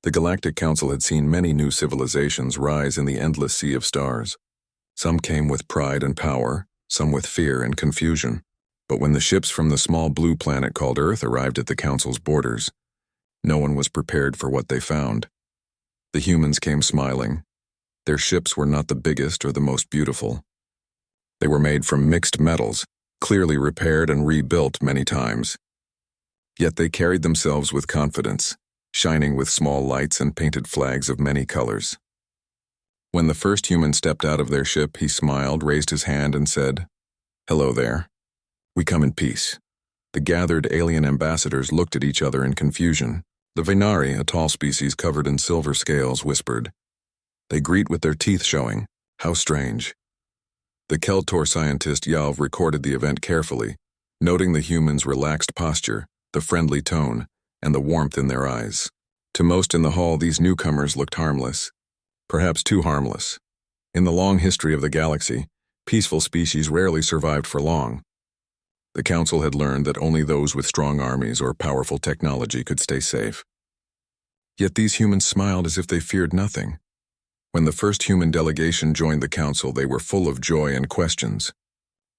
The Galactic Council had seen many new civilizations rise in the endless sea of stars. Some came with pride and power, some with fear and confusion. But when the ships from the small blue planet called Earth arrived at the Council's borders, no one was prepared for what they found. The humans came smiling. Their ships were not the biggest or the most beautiful. They were made from mixed metals, clearly repaired and rebuilt many times. Yet they carried themselves with confidence, shining with small lights and painted flags of many colors. When the first human stepped out of their ship, he smiled, raised his hand, and said, "Hello there. We come in peace." The gathered alien ambassadors looked at each other in confusion. The Venari, a tall species covered in silver scales, whispered. They greet with their teeth showing. How strange. The Keltor scientist Yalv recorded the event carefully, noting the humans' relaxed posture, the friendly tone, and the warmth in their eyes. To most in the hall, these newcomers looked harmless, perhaps too harmless. In the long history of the galaxy, peaceful species rarely survived for long. The Council had learned that only those with strong armies or powerful technology could stay safe. Yet these humans smiled as if they feared nothing. When the first human delegation joined the Council, they were full of joy and questions.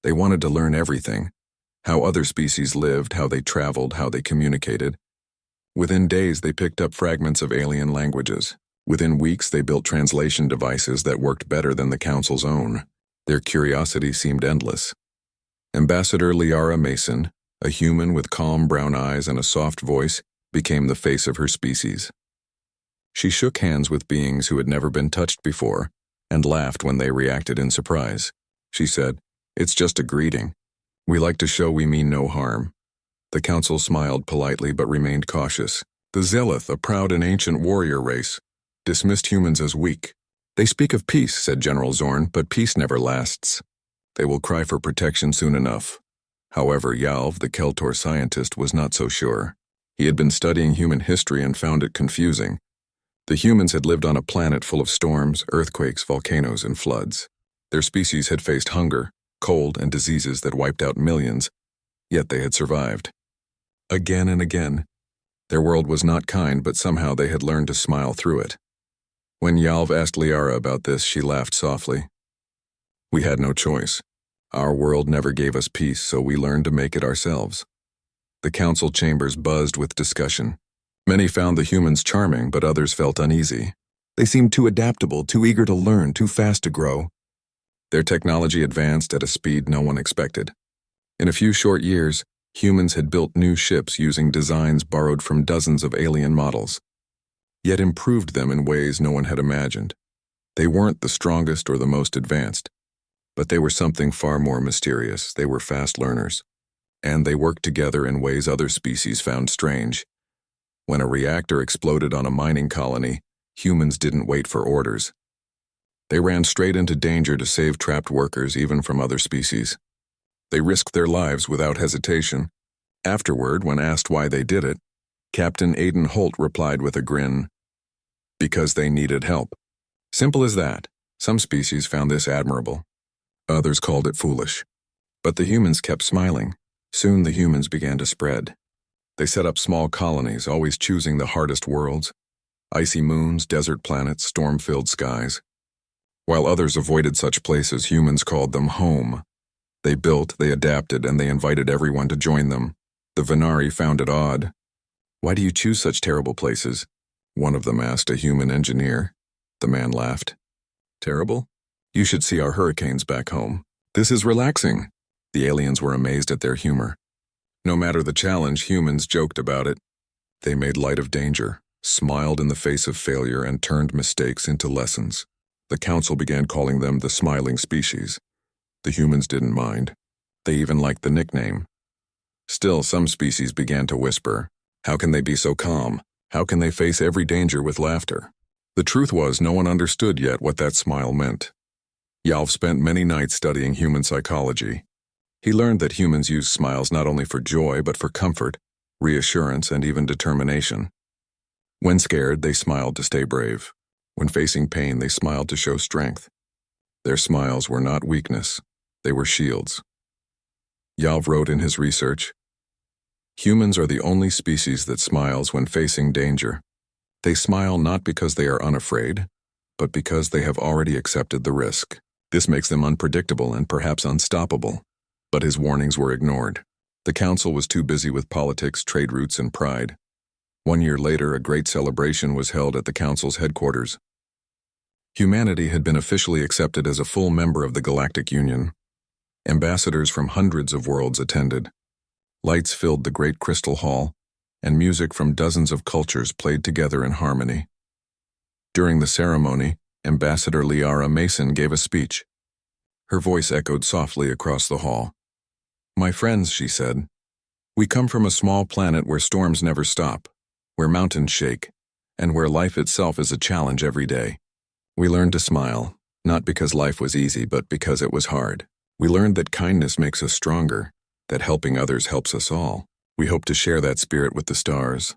They wanted to learn everything: how other species lived, how they traveled, how they communicated. Within days, they picked up fragments of alien languages. Within weeks, they built translation devices that worked better than the Council's own. Their curiosity seemed endless. Ambassador Liara Mason, a human with calm brown eyes and a soft voice, became the face of her species. She shook hands with beings who had never been touched before and laughed when they reacted in surprise. She said, "It's just a greeting. We like to show we mean no harm." The Council smiled politely but remained cautious. The Zealoth, a proud and ancient warrior race, dismissed humans as weak. "They speak of peace," said General Zorn, "but peace never lasts. They will cry for protection soon enough." However, Yalv, the Keltor scientist, was not so sure. He had been studying human history and found it confusing. The humans had lived on a planet full of storms, earthquakes, volcanoes, and floods. Their species had faced hunger, cold, and diseases that wiped out millions, yet they had survived. Again and again. Their world was not kind, but somehow they had learned to smile through it. When Yalv asked Liara about this, she laughed softly. "We had no choice. Our world never gave us peace, so we learned to make it ourselves." The Council chambers buzzed with discussion. Many found the humans charming, but others felt uneasy. They seemed too adaptable, too eager to learn, too fast to grow. Their technology advanced at a speed no one expected. In a few short years, humans had built new ships using designs borrowed from dozens of alien models, yet improved them in ways no one had imagined. They weren't the strongest or the most advanced, but they were something far more mysterious. They were fast learners, and they worked together in ways other species found strange. When a reactor exploded on a mining colony, humans didn't wait for orders. They ran straight into danger to save trapped workers, even from other species. They risked their lives without hesitation. Afterward, when asked why they did it, Captain Aidan Holt replied with a grin, "Because they needed help." Simple as that. Some species found this admirable. Others called it foolish. But the humans kept smiling. Soon the humans began to spread. They set up small colonies, always choosing the hardest worlds: icy moons, desert planets, storm-filled skies. While others avoided such places, humans called them home. They built, they adapted, and they invited everyone to join them. The Venari found it odd. "Why do you choose such terrible places?" one of them asked a human engineer. The man laughed. "Terrible? You should see our hurricanes back home. This is relaxing." The aliens were amazed at their humor. No matter the challenge, humans joked about it. They made light of danger, smiled in the face of failure, and turned mistakes into lessons. The Council began calling them the smiling species. The humans didn't mind. They even liked the nickname. Still, some species began to whisper, "How can they be so calm? How can they face every danger with laughter?" The truth was, no one understood yet what that smile meant. Yalv spent many nights studying human psychology. He learned that humans use smiles not only for joy, but for comfort, reassurance, and even determination. When scared, they smiled to stay brave. When facing pain, they smiled to show strength. Their smiles were not weakness, they were shields. Yalv wrote in his research, "Humans are the only species that smiles when facing danger. They smile not because they are unafraid, but because they have already accepted the risk. This makes them unpredictable and perhaps unstoppable. But his warnings were ignored. The council was too busy with politics, trade routes, and pride. 1 year later, a great celebration was held at the council's headquarters. Humanity had been officially accepted as a full member of the Galactic Union. Ambassadors from hundreds of worlds attended. Lights filled the great crystal hall, and music from dozens of cultures played together in harmony. During the ceremony, Ambassador Liara Mason gave a speech. Her voice echoed softly across the hall. "My friends," she said, "we come from a small planet where storms never stop, where mountains shake, and where life itself is a challenge every day. We learned to smile, not because life was easy, but because it was hard. We learned that kindness makes us stronger, that helping others helps us all. We hope to share that spirit with the stars."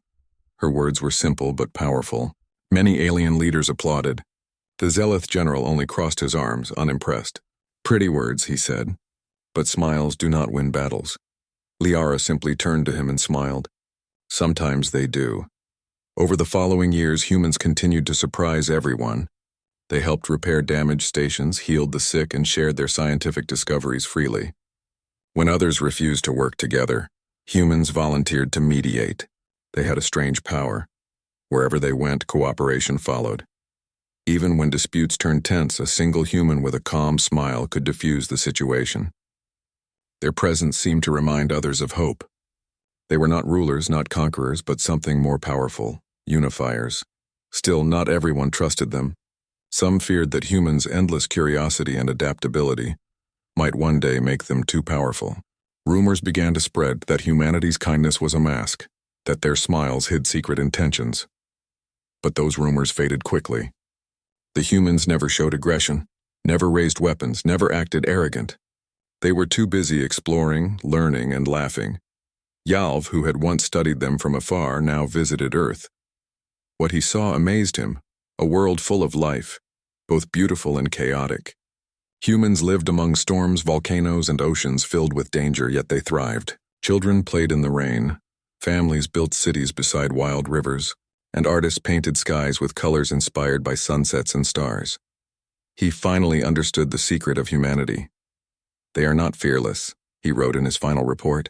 Her words were simple but powerful. Many alien leaders applauded. The Zealth general only crossed his arms, unimpressed. "Pretty words," he said, "but smiles do not win battles." Liara simply turned to him and smiled. "Sometimes they do." Over the following years, humans continued to surprise everyone. They helped repair damaged stations, healed the sick, and shared their scientific discoveries freely. When others refused to work together, humans volunteered to mediate. They had a strange power. Wherever they went, cooperation followed. Even when disputes turned tense, a single human with a calm smile could diffuse the situation. Their presence seemed to remind others of hope. They were not rulers, not conquerors, but something more powerful, unifiers. Still, not everyone trusted them. Some feared that humans' endless curiosity and adaptability might one day make them too powerful. Rumors began to spread that humanity's kindness was a mask, that their smiles hid secret intentions. But those rumors faded quickly. The humans never showed aggression, never raised weapons, never acted arrogant. They were too busy exploring, learning, and laughing. Yalv, who had once studied them from afar, now visited Earth. What he saw amazed him, a world full of life, both beautiful and chaotic. Humans lived among storms, volcanoes, and oceans filled with danger, yet they thrived. Children played in the rain, families built cities beside wild rivers, and artists painted skies with colors inspired by sunsets and stars. He finally understood the secret of humanity. "They are not fearless," he wrote in his final report.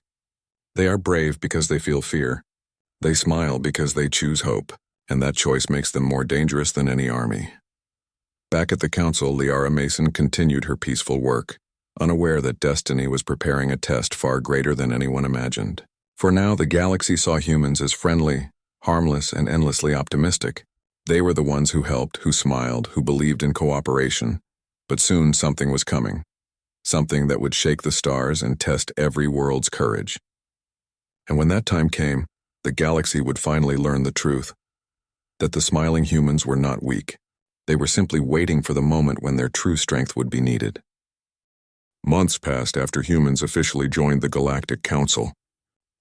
"They are brave because they feel fear. They smile because they choose hope, and that choice makes them more dangerous than any army." Back at the council, Liara Mason continued her peaceful work, unaware that destiny was preparing a test far greater than anyone imagined. For now, the galaxy saw humans as friendly, harmless, and endlessly optimistic. They were the ones who helped, who smiled, who believed in cooperation. But soon something was coming. Something that would shake the stars and test every world's courage. And when that time came, the galaxy would finally learn the truth. That the smiling humans were not weak. They were simply waiting for the moment when their true strength would be needed. Months passed after humans officially joined the Galactic Council.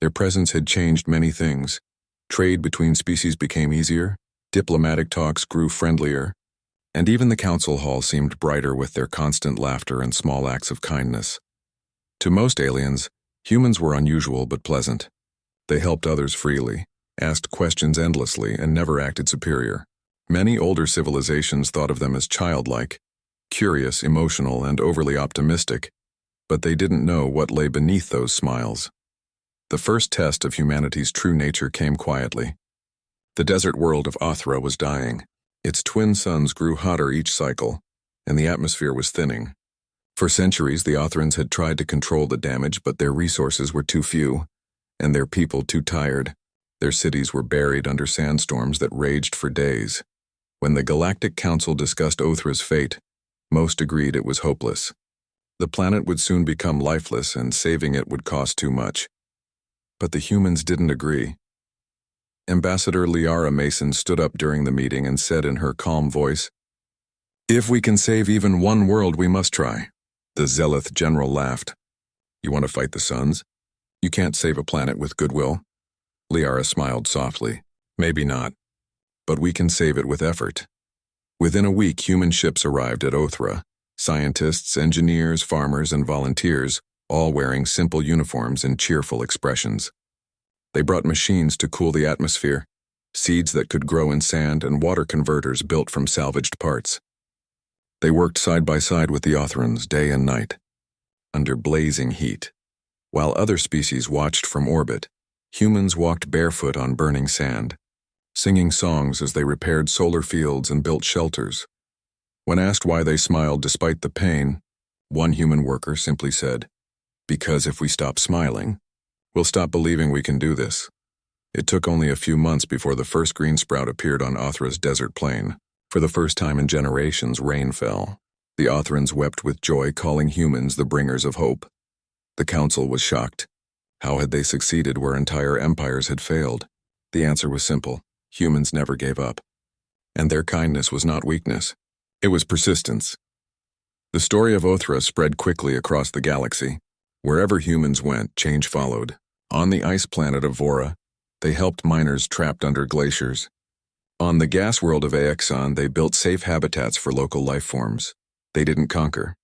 Their presence had changed many things. Trade between species became easier, diplomatic talks grew friendlier, and even the council hall seemed brighter with their constant laughter and small acts of kindness. To most aliens, humans were unusual but pleasant. They helped others freely, asked questions endlessly, and never acted superior. Many older civilizations thought of them as childlike, curious, emotional, and overly optimistic, but they didn't know what lay beneath those smiles. The first test of humanity's true nature came quietly. The desert world of Othra was dying. Its twin suns grew hotter each cycle, and the atmosphere was thinning. For centuries, the Othrans had tried to control the damage, but their resources were too few, and their people too tired. Their cities were buried under sandstorms that raged for days. When the Galactic Council discussed Othra's fate, most agreed it was hopeless. The planet would soon become lifeless, and saving it would cost too much. But the humans didn't agree. Ambassador Liara Mason stood up during the meeting and said in her calm voice, "If we can save even one world, we must try." The Zealth general laughed. "You want to fight the suns? You can't save a planet with goodwill." Liara smiled softly. "Maybe not. But we can save it with effort." Within a week, human ships arrived at Othra. Scientists, engineers, farmers, and volunteers, all wearing simple uniforms and cheerful expressions. They brought machines to cool the atmosphere, seeds that could grow in sand and water converters built from salvaged parts. They worked side by side with the Othrans day and night, under blazing heat. While other species watched from orbit, humans walked barefoot on burning sand, singing songs as they repaired solar fields and built shelters. When asked why they smiled despite the pain, one human worker simply said, "Because if we stop smiling, we'll stop believing we can do this." It took only a few months before the first green sprout appeared on Othra's desert plain. For the first time in generations, rain fell. The Othrans wept with joy, calling humans the bringers of hope. The council was shocked. How had they succeeded where entire empires had failed? The answer was simple. Humans never gave up. And their kindness was not weakness. It was persistence. The story of Othra spread quickly across the galaxy. Wherever humans went, change followed. On the ice planet of Vora, they helped miners trapped under glaciers. On the gas world of Aexon, they built safe habitats for local life forms. They didn't conquer.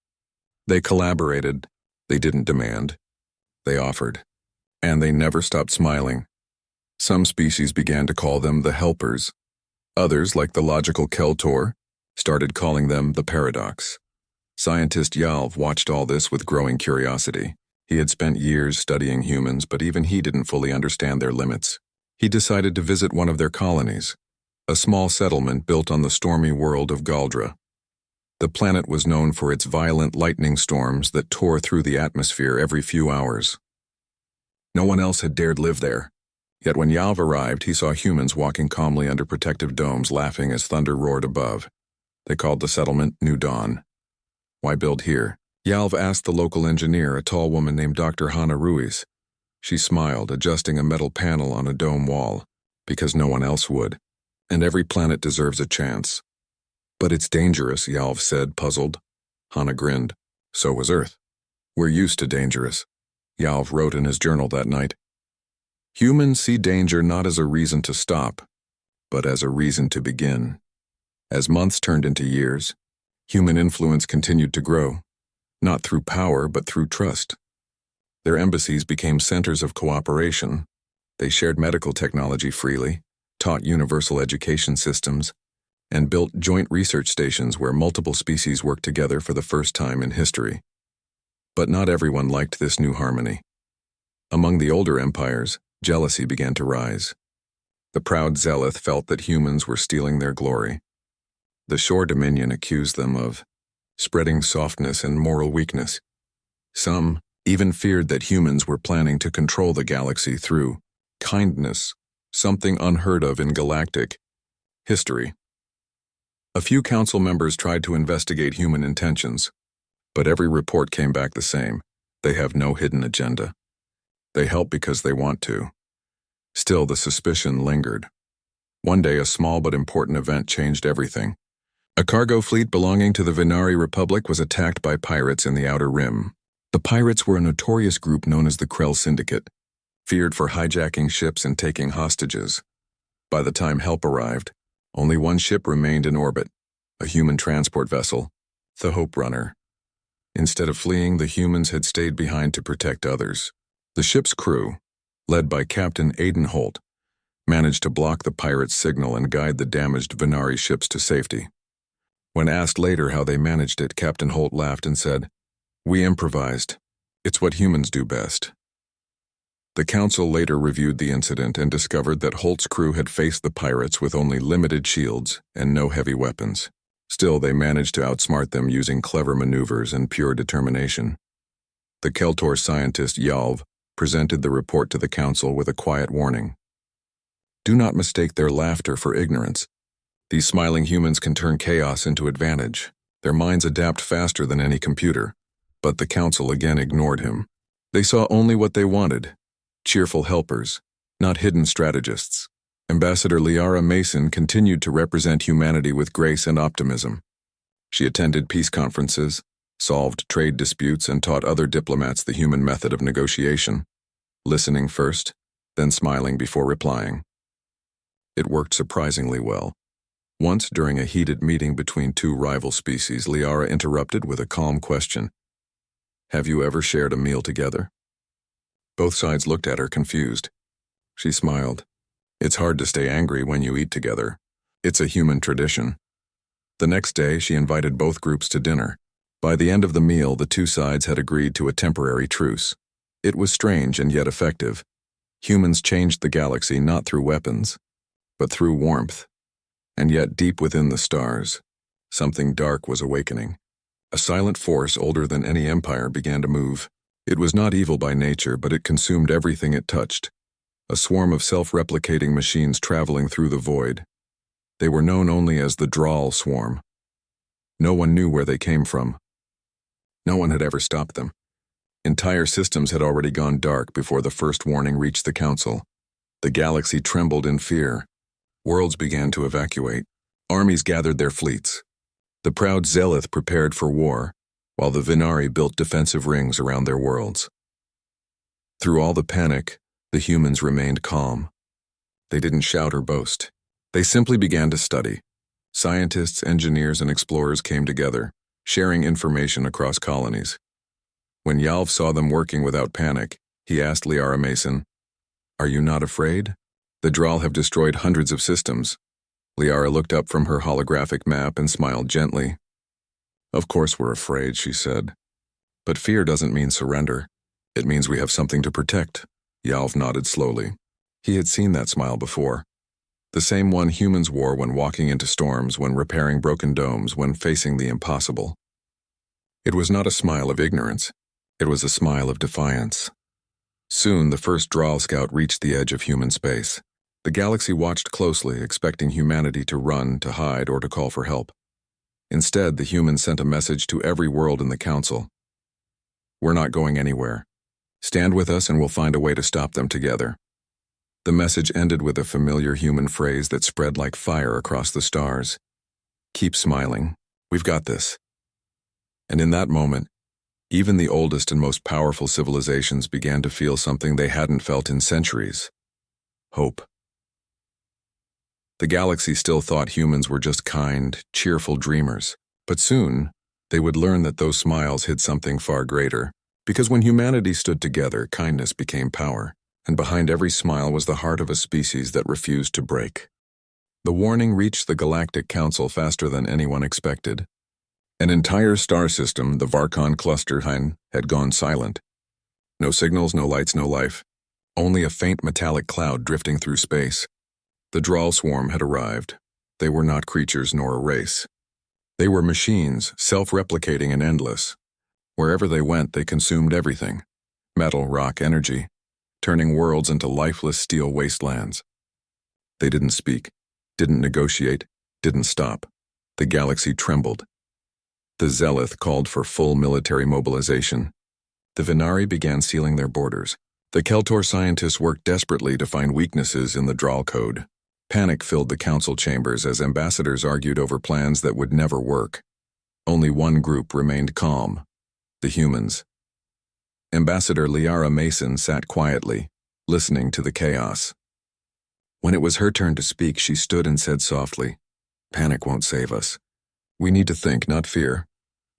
They collaborated. They didn't demand. They offered. And they never stopped smiling. Some species began to call them the helpers. Others, like the logical Keltor, started calling them the paradox. Scientist Yalv watched all this with growing curiosity. He had spent years studying humans, but even he didn't fully understand their limits. He decided to visit one of their colonies, a small settlement built on the stormy world of Galdra. The planet was known for its violent lightning storms that tore through the atmosphere every few hours. No one else had dared live there. Yet when Yalv arrived, he saw humans walking calmly under protective domes, laughing as thunder roared above. They called the settlement New Dawn. Why build here? Yalv asked the local engineer, a tall woman named Dr. Hannah Ruiz. She smiled, adjusting a metal panel on a dome wall, because no one else would. And every planet deserves a chance. But it's dangerous, Yalv said, puzzled. Hannah grinned. So was Earth. We're used to dangerous. Yalv wrote in his journal that night. Humans see danger not as a reason to stop, but as a reason to begin. As months turned into years, human influence continued to grow, not through power but through trust. Their embassies became centers of cooperation. They shared medical technology freely, taught universal education systems, and built joint research stations where multiple species worked together for the first time in history. But not everyone liked this new harmony. Among the older empires, jealousy began to rise. The proud Zealoth felt that humans were stealing their glory. The Shore Dominion accused them of spreading softness and moral weakness. Some even feared that humans were planning to control the galaxy through kindness, something unheard of in galactic history. A few council members tried to investigate human intentions, but every report came back the same. They have no hidden agenda. They help because they want to. Still, the suspicion lingered. One day, a small but important event changed everything. A cargo fleet belonging to the Venari Republic was attacked by pirates in the Outer Rim. The pirates were a notorious group known as the Krell Syndicate, feared for hijacking ships and taking hostages. By the time help arrived, only one ship remained in orbit, a human transport vessel, the Hope Runner. Instead of fleeing, the humans had stayed behind to protect others. The ship's crew, led by Captain Aiden Holt, managed to block the pirates' signal and guide the damaged Venari ships to safety. When asked later how they managed it, Captain Holt laughed and said, "We improvised. It's what humans do best." The council later reviewed the incident and discovered that Holt's crew had faced the pirates with only limited shields and no heavy weapons. Still, they managed to outsmart them using clever maneuvers and pure determination. The Keltor scientist Yalv presented the report to the council with a quiet warning. Do not mistake their laughter for ignorance. These smiling humans can turn chaos into advantage. Their minds adapt faster than any computer. But the council again ignored him. They saw only what they wanted. Cheerful helpers, not hidden strategists. Ambassador Liara Mason continued to represent humanity with grace and optimism. She attended peace conferences, solved trade disputes, and taught other diplomats the human method of negotiation, listening first, then smiling before replying. It worked surprisingly well. Once, during a heated meeting between two rival species, Liara interrupted with a calm question. Have you ever shared a meal together? Both sides looked at her confused. She smiled. It's hard to stay angry when you eat together. It's a human tradition. The next day, she invited both groups to dinner. By the end of the meal, the two sides had agreed to a temporary truce. It was strange and yet effective. Humans changed the galaxy not through weapons, but through warmth. And yet, deep within the stars, something dark was awakening. A silent force older than any empire began to move. It was not evil by nature, but it consumed everything it touched. A swarm of self-replicating machines traveling through the void. They were known only as the Drawl Swarm. No one knew where they came from. No one had ever stopped them. Entire systems had already gone dark before the first warning reached the Council. The galaxy trembled in fear. Worlds began to evacuate. Armies gathered their fleets. The proud Zealoth prepared for war, while the Vinari built defensive rings around their worlds. Through all the panic, the humans remained calm. They didn't shout or boast. They simply began to study. Scientists, engineers, and explorers came together, sharing information across colonies. When Yalv saw them working without panic, he asked Liara Mason, "Are you not afraid? The Drawl have destroyed hundreds of systems." Liara looked up from her holographic map and smiled gently. "Of course we're afraid," she said. "But fear doesn't mean surrender. It means we have something to protect." Yalv nodded slowly. He had seen that smile before. The same one humans wore when walking into storms, when repairing broken domes, when facing the impossible. It was not a smile of ignorance. It was a smile of defiance. Soon, the first Drawl scout reached the edge of human space. The galaxy watched closely, expecting humanity to run, to hide, or to call for help. Instead, the humans sent a message to every world in the Council. "We're not going anywhere. Stand with us and we'll find a way to stop them together." The message ended with a familiar human phrase that spread like fire across the stars. "Keep smiling. We've got this." And in that moment, even the oldest and most powerful civilizations began to feel something they hadn't felt in centuries: hope. The galaxy still thought humans were just kind, cheerful dreamers, but soon they would learn that those smiles hid something far greater, because when humanity stood together, kindness became power, and behind every smile was the heart of a species that refused to break. The warning reached the Galactic Council faster than anyone expected. An entire star system, the Varkon cluster, had gone silent. No signals, no lights, no life. Only a faint metallic cloud drifting through space. The Drawl swarm had arrived. They were not creatures nor a race. They were machines, self-replicating and endless. Wherever they went, they consumed everything: metal, rock, energy, turning worlds into lifeless steel wastelands. They didn't speak, didn't negotiate, didn't stop. The galaxy trembled. The Zealoth called for full military mobilization. The Vinari began sealing their borders. The Keltor scientists worked desperately to find weaknesses in the Drawl code. Panic filled the council chambers as ambassadors argued over plans that would never work. Only one group remained calm: the humans. Ambassador Liara Mason sat quietly, listening to the chaos. When it was her turn to speak, she stood and said softly, "Panic won't save us. We need to think, not fear."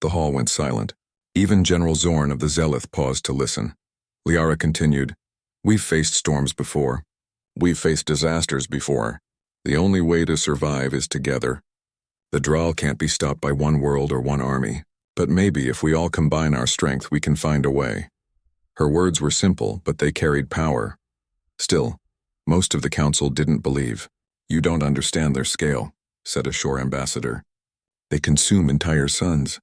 The hall went silent. Even General Zorn of the Zealoth paused to listen. Liara continued, "We've faced storms before. We've faced disasters before. The only way to survive is together. The Drawl can't be stopped by one world or one army, but maybe if we all combine our strength, we can find a way." Her words were simple, but they carried power. Still, most of the council didn't believe. "You don't understand their scale," said a shore ambassador. "They consume entire suns."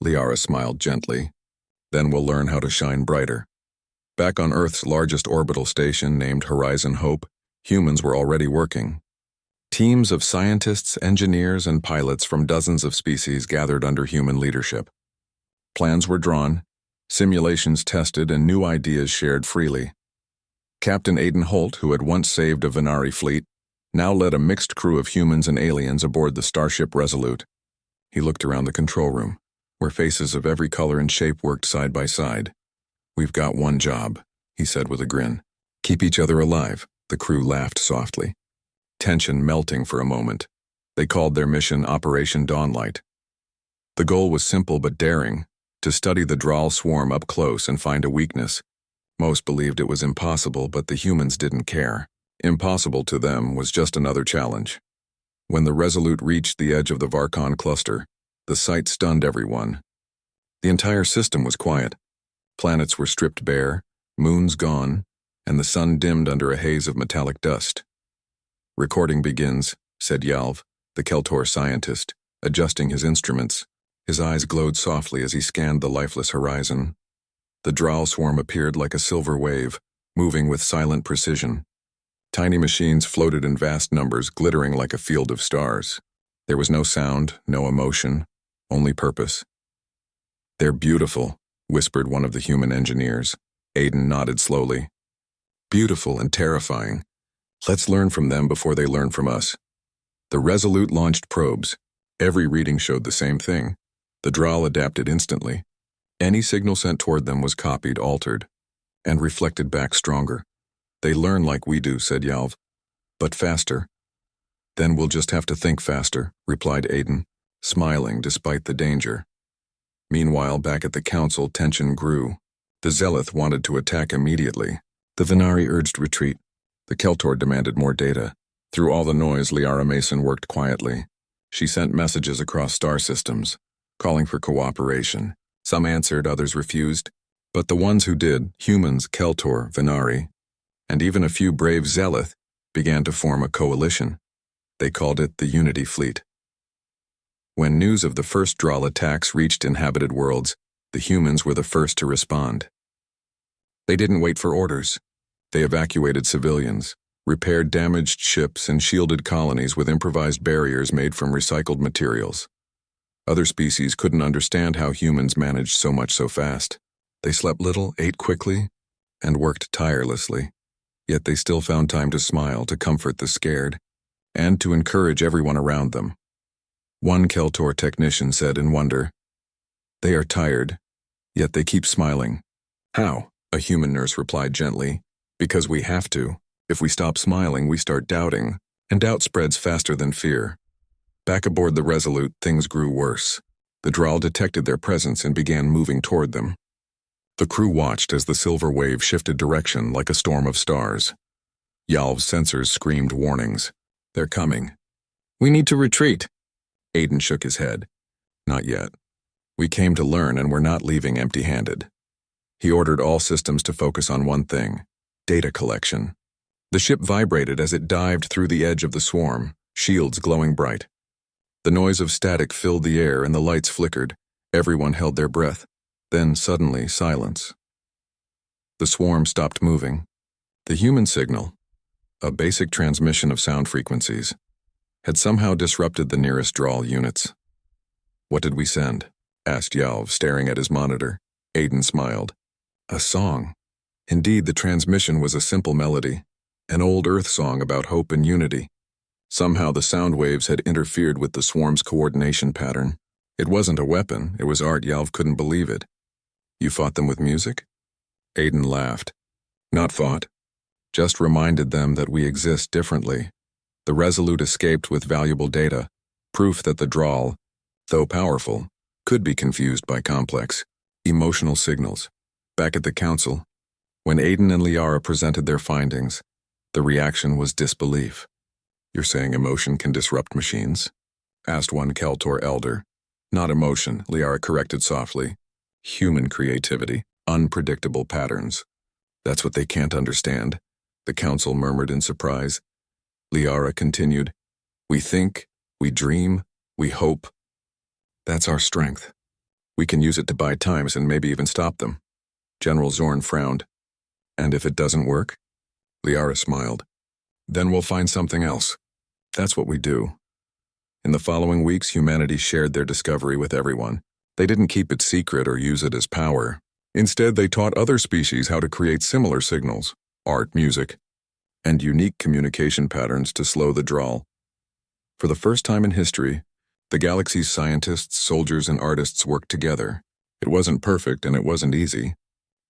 Liara smiled gently. "Then we'll learn how to shine brighter." Back on Earth's largest orbital station, named Horizon Hope, humans were already working. Teams of scientists, engineers, and pilots from dozens of species gathered under human leadership. Plans were drawn, simulations tested, and new ideas shared freely. Captain Aiden Holt, who had once saved a Vinari fleet, now led a mixed crew of humans and aliens aboard the starship Resolute. He looked around the control room, where faces of every color and shape worked side by side. "We've got one job," he said with a grin. "Keep each other alive." The crew laughed softly, tension melting for a moment. They called their mission Operation Dawnlight. The goal was simple but daring: to study the Drawl swarm up close and find a weakness. Most believed it was impossible, but the humans didn't care. Impossible to them was just another challenge. When the Resolute reached the edge of the Varkon cluster, the sight stunned everyone. The entire system was quiet. Planets were stripped bare, moons gone, and the sun dimmed under a haze of metallic dust. "Recording begins," said Yalv, the Keltor scientist, adjusting his instruments. His eyes glowed softly as he scanned the lifeless horizon. The Drow swarm appeared like a silver wave, moving with silent precision. Tiny machines floated in vast numbers, glittering like a field of stars. There was no sound, no emotion, only purpose. "They're beautiful," whispered one of the human engineers. Aiden nodded slowly. "Beautiful and terrifying. Let's learn from them before they learn from us." The Resolute launched probes. Every reading showed the same thing. The Drow adapted instantly. Any signal sent toward them was copied, altered, and reflected back stronger. "They learn like we do," said Yalv, "but faster." "Then we'll just have to think faster," replied Aiden, smiling despite the danger. Meanwhile, back at the council, tension grew. The Zealoth wanted to attack immediately. The Venari urged retreat. The Keltor demanded more data. Through all the noise, Liara Mason worked quietly. She sent messages across star systems, calling for cooperation. Some answered, others refused. But the ones who did, humans, Keltor, Venari, and even a few brave Zealoth, began to form a coalition. They called it the Unity Fleet. When news of the first Droll attacks reached inhabited worlds, the humans were the first to respond. They didn't wait for orders. They evacuated civilians, repaired damaged ships, and shielded colonies with improvised barriers made from recycled materials. Other species couldn't understand how humans managed so much so fast. They slept little, ate quickly, and worked tirelessly. Yet they still found time to smile, to comfort the scared, and to encourage everyone around them. One Keltor technician said in wonder, "They are tired, yet they keep smiling." "How?" a human nurse replied gently. "Because we have to. If we stop smiling, we start doubting, and doubt spreads faster than fear." Back aboard the Resolute, things grew worse. The Droll detected their presence and began moving toward them. The crew watched as the silver wave shifted direction like a storm of stars. Yalv's sensors screamed warnings. "They're coming." "We need to retreat." Aiden shook his head. "Not yet. We came to learn, and we're not leaving empty-handed." He ordered all systems to focus on one thing: data collection. The ship vibrated as it dived through the edge of the swarm, shields glowing bright. The noise of static filled the air and the lights flickered. Everyone held their breath. Then, suddenly, silence. The swarm stopped moving. The human signal, a basic transmission of sound frequencies, had somehow disrupted the nearest Droll units. "What did we send?" asked Yalv, staring at his monitor. Aiden smiled. "A song." Indeed, the transmission was a simple melody, an old Earth song about hope and unity. Somehow the sound waves had interfered with the swarm's coordination pattern. It wasn't a weapon, it was art. Yalv couldn't believe it. "You fought them with music?" Aiden laughed. "Not fought. Just reminded them that we exist differently. The Resolute escaped with valuable data, proof that the Droll, though powerful, could be confused by complex, emotional signals." Back at the council, when Aiden and Liara presented their findings, the reaction was disbelief. "You're saying emotion can disrupt machines?" asked one Keltor elder. "Not emotion," Liara corrected softly. "Human creativity, unpredictable patterns. That's what they can't understand," the council murmured in surprise. Liara continued, "We think, we dream, we hope. That's our strength. We can use it to buy times and maybe even stop them." General Zorn frowned. "And if it doesn't work?" Liara smiled. "Then we'll find something else. That's what we do." In the following weeks, humanity shared their discovery with everyone. They didn't keep it secret or use it as power. Instead, they taught other species how to create similar signals, art, music, and unique communication patterns to slow the Droll. For the first time in history, the galaxy's scientists, soldiers, and artists worked together. It wasn't perfect and it wasn't easy,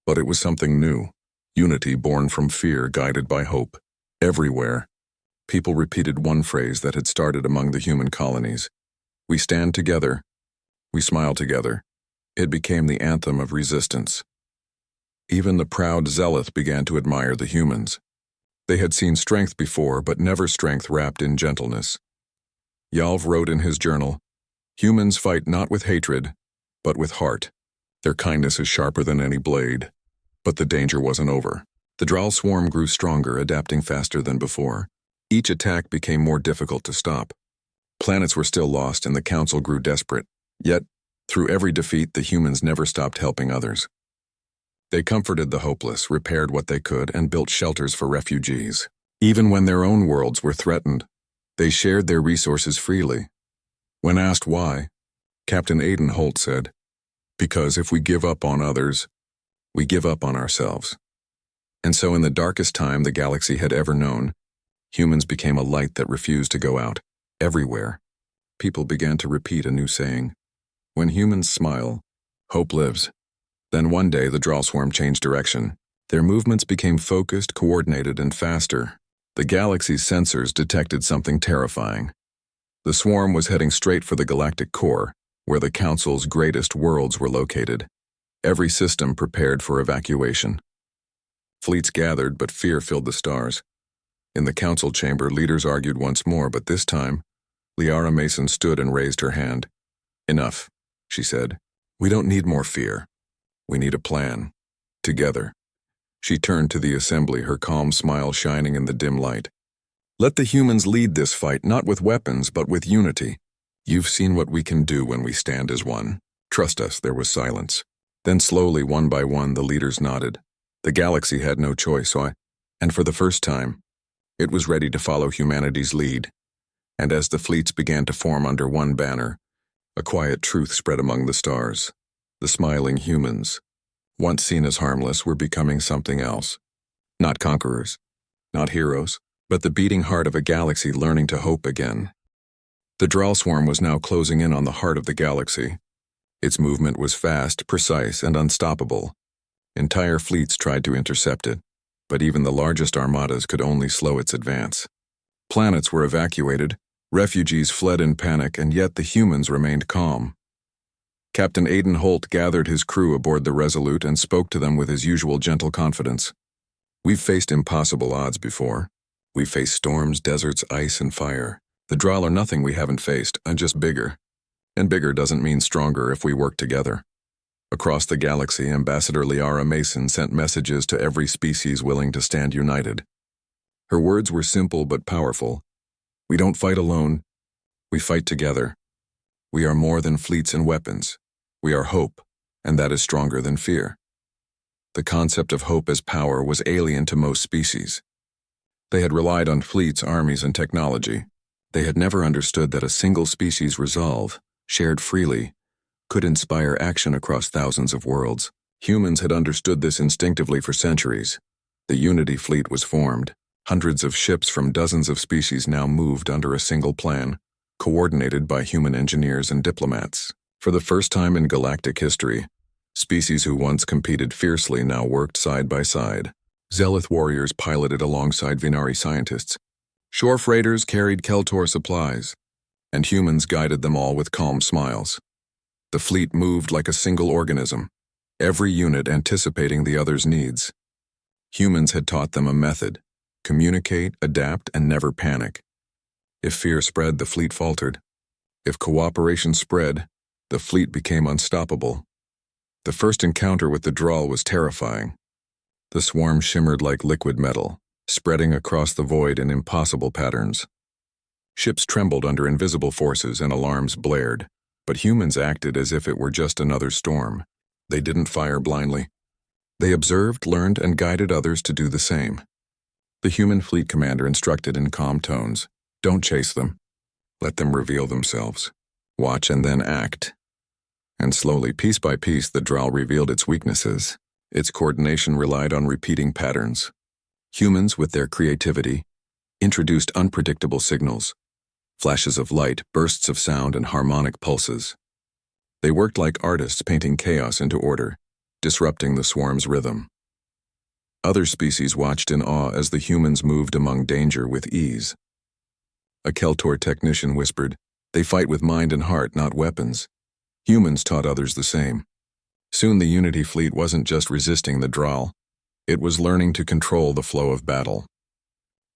but it was something new. Unity born from fear, guided by hope. Everywhere, people repeated one phrase that had started among the human colonies. "We stand together. We smile together." It became the anthem of resistance. Even the proud Zealoth began to admire the humans. They had seen strength before, but never strength wrapped in gentleness. Yalv wrote in his journal, "Humans fight not with hatred, but with heart. Their kindness is sharper than any blade." But the danger wasn't over. The Droll swarm grew stronger, adapting faster than before. Each attack became more difficult to stop. Planets were still lost, and the Council grew desperate. Yet, through every defeat, the humans never stopped helping others. They comforted the hopeless, repaired what they could, and built shelters for refugees. Even when their own worlds were threatened, they shared their resources freely. When asked why, Captain Aiden Holt said, "Because if we give up on others, we give up on ourselves." And so in the darkest time the galaxy had ever known, humans became a light that refused to go out. Everywhere, people began to repeat a new saying, "When humans smile, hope lives." Then one day the Droll swarm changed direction. Their movements became focused, coordinated, and faster. The galaxy's sensors detected something terrifying. The swarm was heading straight for the galactic core, where the Council's greatest worlds were located. Every system prepared for evacuation. Fleets gathered, but fear filled the stars. In the Council chamber, leaders argued once more, but this time, Liara Mason stood and raised her hand. "Enough," she said. "We don't need more fear. We need a plan. Together." She turned to the assembly, her calm smile shining in the dim light. "Let the humans lead this fight, not with weapons, but with unity. You've seen what we can do when we stand as one. Trust us." There was silence. Then slowly, one by one, the leaders nodded. The galaxy had no choice, and for the first time, it was ready to follow humanity's lead. And as the fleets began to form under one banner, a quiet truth spread among the stars. The smiling humans, once seen as harmless, were becoming something else. Not conquerors, not heroes, but the beating heart of a galaxy learning to hope again. The Droll swarm was now closing in on the heart of the galaxy. Its movement was fast, precise, and unstoppable. Entire fleets tried to intercept it, but even the largest armadas could only slow its advance. Planets were evacuated, refugees fled in panic, and yet the humans remained calm. Captain Aiden Holt gathered his crew aboard the Resolute and spoke to them with his usual gentle confidence. "We've faced impossible odds before. We've faced storms, deserts, ice, and fire. The Droll are nothing we haven't faced, and just bigger. And bigger doesn't mean stronger if we work together." Across the galaxy, Ambassador Liara Mason sent messages to every species willing to stand united. Her words were simple but powerful. "We don't fight alone. We fight together. We are more than fleets and weapons. We are hope, and that is stronger than fear." The concept of hope as power was alien to most species. They had relied on fleets, armies, and technology. They had never understood that a single species' resolve, shared freely, could inspire action across thousands of worlds. Humans had understood this instinctively for centuries. The Unity Fleet was formed. Hundreds of ships from dozens of species now moved under a single plan, coordinated by human engineers and diplomats. For the first time in galactic history, species who once competed fiercely now worked side by side. Zealth warriors piloted alongside Vinari scientists. Shore freighters carried Keltor supplies, and humans guided them all with calm smiles. The fleet moved like a single organism, every unit anticipating the other's needs. Humans had taught them a method: communicate, adapt, and never panic. If fear spread, the fleet faltered. If cooperation spread, the fleet became unstoppable. The first encounter with the Droll was terrifying. The swarm shimmered like liquid metal, spreading across the void in impossible patterns. Ships trembled under invisible forces and alarms blared, but humans acted as if it were just another storm. They didn't fire blindly. They observed, learned, and guided others to do the same. The human fleet commander instructed in calm tones, "Don't chase them. Let them reveal themselves. Watch and then act." And slowly, piece by piece, the Droll revealed its weaknesses. Its coordination relied on repeating patterns. Humans, with their creativity, introduced unpredictable signals: flashes of light, bursts of sound, and harmonic pulses. They worked like artists painting chaos into order, disrupting the swarm's rhythm. Other species watched in awe as the humans moved among danger with ease. A Keltor technician whispered, "They fight with mind and heart, not weapons." Humans taught others the same. Soon the Unity Fleet wasn't just resisting the Droll. It was learning to control the flow of battle.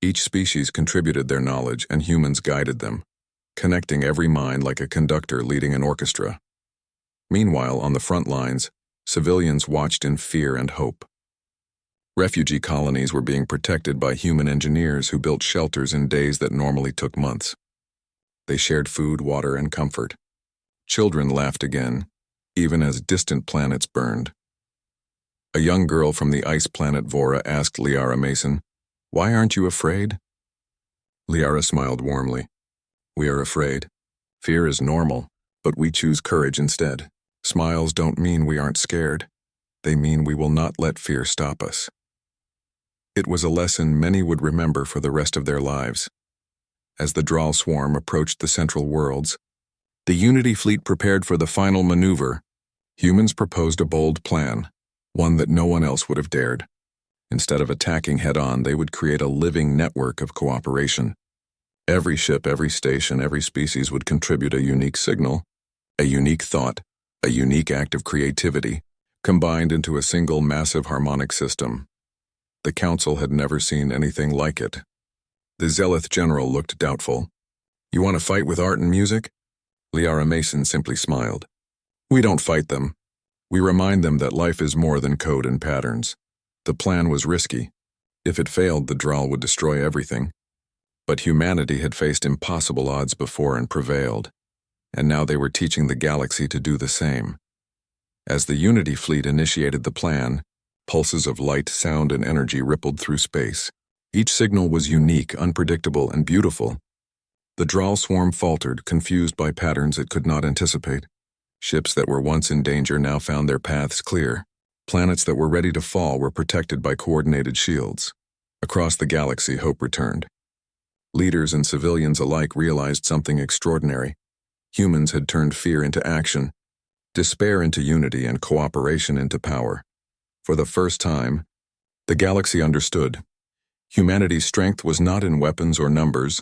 Each species contributed their knowledge and humans guided them, connecting every mind like a conductor leading an orchestra. Meanwhile, on the front lines, civilians watched in fear and hope. Refugee colonies were being protected by human engineers who built shelters in days that normally took months. They shared food, water, and comfort. Children laughed again, even as distant planets burned. A young girl from the ice planet Vora asked Liara Mason, "Why aren't you afraid?" Liara smiled warmly. "We are afraid. Fear is normal, but we choose courage instead. Smiles don't mean we aren't scared. They mean we will not let fear stop us." It was a lesson many would remember for the rest of their lives. As the Droll swarm approached the central worlds, the Unity fleet prepared for the final maneuver. Humans proposed a bold plan, one that no one else would have dared. Instead of attacking head-on, they would create a living network of cooperation. Every ship, every station, every species would contribute a unique signal, a unique thought, a unique act of creativity, combined into a single massive harmonic system. The Council had never seen anything like it. The Zealot general looked doubtful. "You want to fight with art and music?" Liara Mason simply smiled. "We don't fight them. We remind them that life is more than code and patterns." The plan was risky. If it failed, the Droll would destroy everything. But humanity had faced impossible odds before and prevailed, and now they were teaching the galaxy to do the same. As the Unity fleet initiated the plan, pulses of light, sound, and energy rippled through space. Each signal was unique, unpredictable, and beautiful. The Droll swarm faltered, confused by patterns it could not anticipate. Ships that were once in danger now found their paths clear. Planets that were ready to fall were protected by coordinated shields. Across the galaxy, hope returned. Leaders and civilians alike realized something extraordinary. Humans had turned fear into action, despair into unity, and cooperation into power. For the first time, the galaxy understood. Humanity's strength was not in weapons or numbers,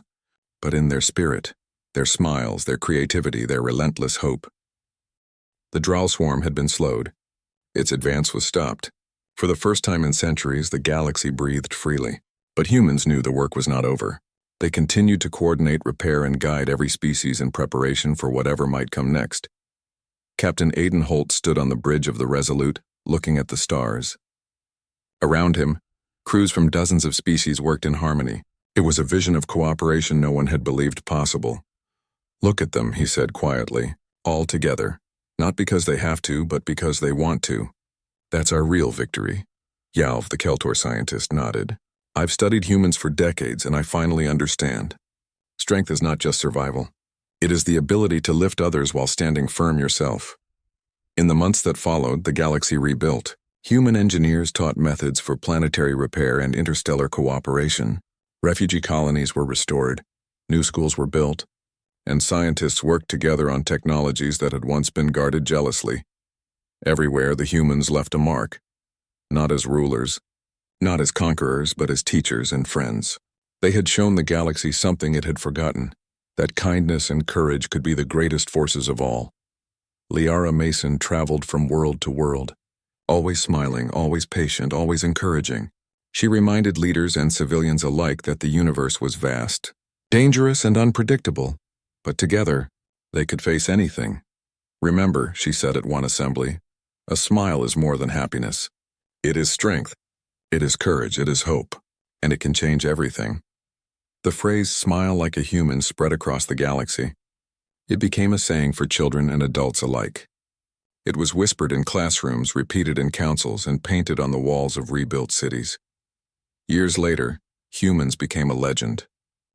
but in their spirit, their smiles, their creativity, their relentless hope. The Droll swarm had been slowed. Its advance was stopped. For the first time in centuries, the galaxy breathed freely. But humans knew the work was not over. They continued to coordinate, repair, and guide every species in preparation for whatever might come next. Captain Aiden Holt stood on the bridge of the Resolute, looking at the stars. Around him, crews from dozens of species worked in harmony. It was a vision of cooperation no one had believed possible. "Look at them," he said quietly, "all together. Not because they have to, but because they want to. That's our real victory." Yalv, the Keltor scientist, nodded. "I've studied humans for decades, and I finally understand. Strength is not just survival. It is the ability to lift others while standing firm yourself." In the months that followed, the galaxy rebuilt. Human engineers taught methods for planetary repair and interstellar cooperation. Refugee colonies were restored, new schools were built, and scientists worked together on technologies that had once been guarded jealously. Everywhere, the humans left a mark, not as rulers, not as conquerors, but as teachers and friends. They had shown the galaxy something it had forgotten, that kindness and courage could be the greatest forces of all. Liara Mason traveled from world to world, always smiling, always patient, always encouraging. She reminded leaders and civilians alike that the universe was vast, dangerous, and unpredictable, but together, they could face anything. "Remember," she said at one assembly, "a smile is more than happiness. It is strength, it is courage, it is hope, and it can change everything." The phrase "smile like a human" spread across the galaxy. It became a saying for children and adults alike. It was whispered in classrooms, repeated in councils, and painted on the walls of rebuilt cities. Years later, humans became a legend.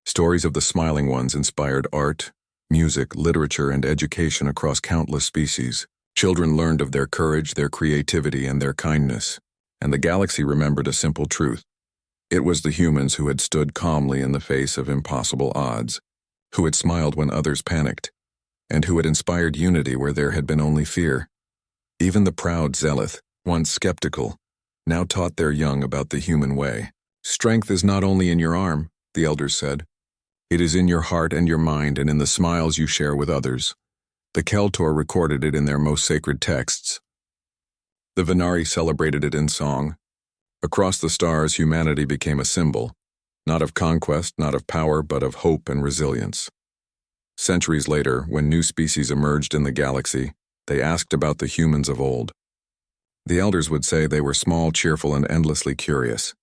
Stories of the smiling ones inspired art, music, literature, and education across countless species. Children learned of their courage, their creativity, and their kindness. And the galaxy remembered a simple truth. It was the humans who had stood calmly in the face of impossible odds, who had smiled when others panicked, and who had inspired unity where there had been only fear. Even the proud Zealot, once skeptical, now taught their young about the human way. "Strength is not only in your arm," the elders said. "It is in your heart and your mind and in the smiles you share with others." The Keltor recorded it in their most sacred texts. The Venari celebrated it in song. Across the stars, humanity became a symbol, Not of conquest, not of power, but of hope and resilience. Centuries later, when new species emerged in the galaxy, they asked about the humans of old. The elders would say they were small, cheerful, and endlessly curious.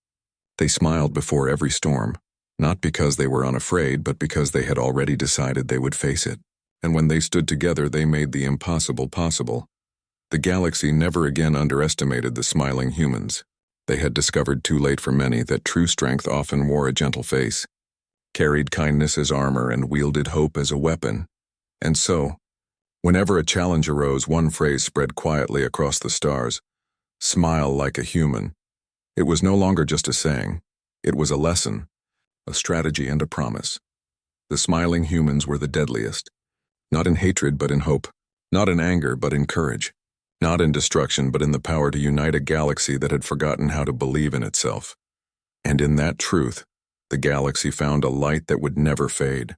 They smiled before every storm, not because they were unafraid, but because they had already decided they would face it. And when they stood together, they made the impossible possible. The galaxy never again underestimated the smiling humans. They had discovered too late for many that true strength often wore a gentle face, carried kindness as armor, and wielded hope as a weapon. And so, whenever a challenge arose, one phrase spread quietly across the stars: smile like a human. It was no longer just a saying. It was a lesson, a strategy, and a promise. The smiling humans were the deadliest. Not in hatred, but in hope. Not in anger, but in courage. Not in destruction, but in the power to unite a galaxy that had forgotten how to believe in itself. And in that truth, the galaxy found a light that would never fade.